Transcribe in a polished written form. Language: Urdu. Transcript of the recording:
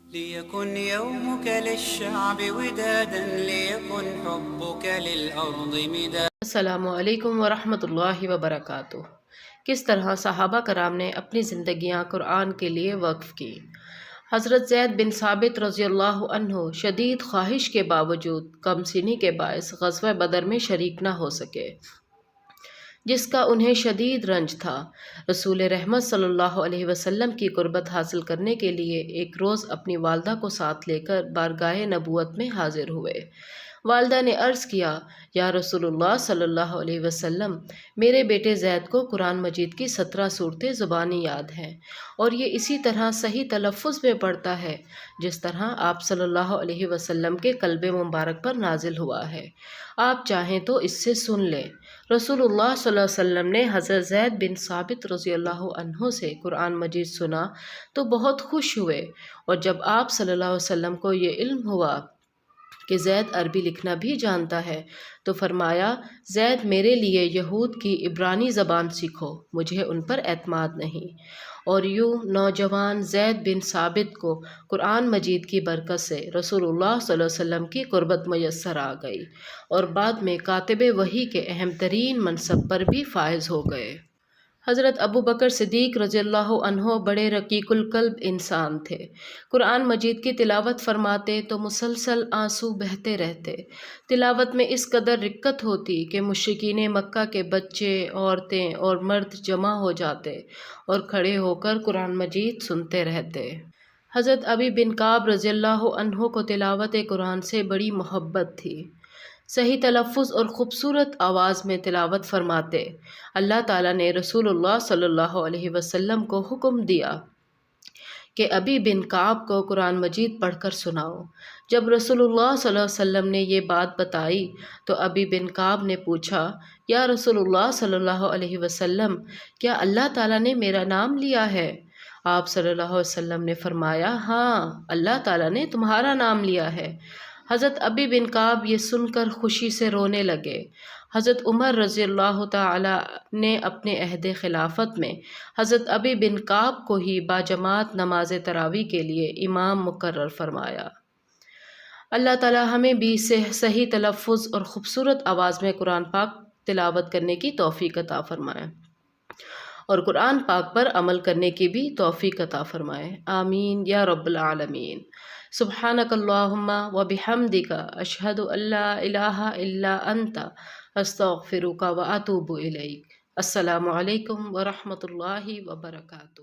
ليكن يومك للشعب ودادا ليكن حبك للأرض مدادا. السلام علیکم ورحمۃ اللہ وبرکاتہ۔ کس طرح صحابہ کرام نے اپنی زندگیاں قرآن کے لیے وقف کی۔ حضرت زید بن ثابت رضی اللہ عنہ شدید خواہش کے باوجود کم سنی کے باعث غزوہ بدر میں شریک نہ ہو سکے، جس کا انہیں شدید رنج تھا۔ رسول رحمت صلی اللہ علیہ وسلم کی قربت حاصل کرنے کے لیے ایک روز اپنی والدہ کو ساتھ لے کر بارگاہ نبوت میں حاضر ہوئے۔ والدہ نے عرض کیا، یا رسول اللہ صلی اللہ علیہ وسلم، میرے بیٹے زید کو قرآن مجید کی 17 صورتیں زبانی یاد ہیں، اور یہ اسی طرح صحیح تلفظ میں پڑھتا ہے جس طرح آپ صلی اللہ علیہ وسلم کے قلب مبارک پر نازل ہوا ہے۔ آپ چاہیں تو اس سے سن لیں۔ رسول اللہ صلی اللہ علیہ وسلم نے حضرت زید بن ثابت رضی اللہ عنہ سے قرآن مجید سنا تو بہت خوش ہوئے، اور جب آپ صلی اللہ علیہ وسلم کو یہ علم ہوا کہ زید عربی لکھنا بھی جانتا ہے تو فرمایا، زید میرے لیے یہود کی عبرانی زبان سیکھو، مجھے ان پر اعتماد نہیں۔ اور یوں نوجوان زید بن ثابت کو قرآن مجید کی برکت سے رسول اللہ صلی اللہ علیہ وسلم کی قربت میسر آ گئی، اور بعد میں کاتب وحی کے اہم ترین منصب پر بھی فائز ہو گئے۔ حضرت ابو بکر صدیق رضی اللہ عنہ بڑے رقیق القلب انسان تھے۔ قرآن مجید کی تلاوت فرماتے تو مسلسل آنسو بہتے رہتے۔ تلاوت میں اس قدر رقت ہوتی کہ مشرکین مکہ کے بچے، عورتیں اور مرد جمع ہو جاتے اور کھڑے ہو کر قرآن مجید سنتے رہتے۔ حضرت ابی بن کعب رضی اللہ عنہ کو تلاوت قرآن سے بڑی محبت تھی۔ صحیح تلفظ اور خوبصورت آواز میں تلاوت فرماتے۔ اللہ تعالیٰ نے رسول اللہ صلی اللہ علیہ وسلم کو حکم دیا کہ ابی بن کعب کو قرآن مجید پڑھ کر سناؤ۔ جب رسول اللہ صلی اللہ علیہ وسلم نے یہ بات بتائی تو ابی بن کعب نے پوچھا، یا رسول اللہ صلی اللہ علیہ وسلم، کیا اللہ تعالیٰ نے میرا نام لیا ہے؟ آپ صلی اللہ علیہ وسلم نے فرمایا، ہاں، اللہ تعالیٰ نے تمہارا نام لیا ہے۔ حضرت ابی بن کعب یہ سن کر خوشی سے رونے لگے۔ حضرت عمر رضی اللہ تعالی نے اپنے عہد خلافت میں حضرت ابی بن کعب کو ہی باجماعت نماز تراویح کے لیے امام مقرر فرمایا۔ اللہ تعالی ہمیں بھی صحیح تلفظ اور خوبصورت آواز میں قرآن پاک تلاوت کرنے کی توفیق عطا فرمائے، اور قرآن پاک پر عمل کرنے کی بھی توفیق عطا فرمائے، آمین یا رب العالمین۔ سبحانک اللہم و بحمدک، اشہد ان لا الہ الا انت، استغفرک و اتوب الیک۔ السلام علیکم ورحمۃ اللہ وبرکاتہ۔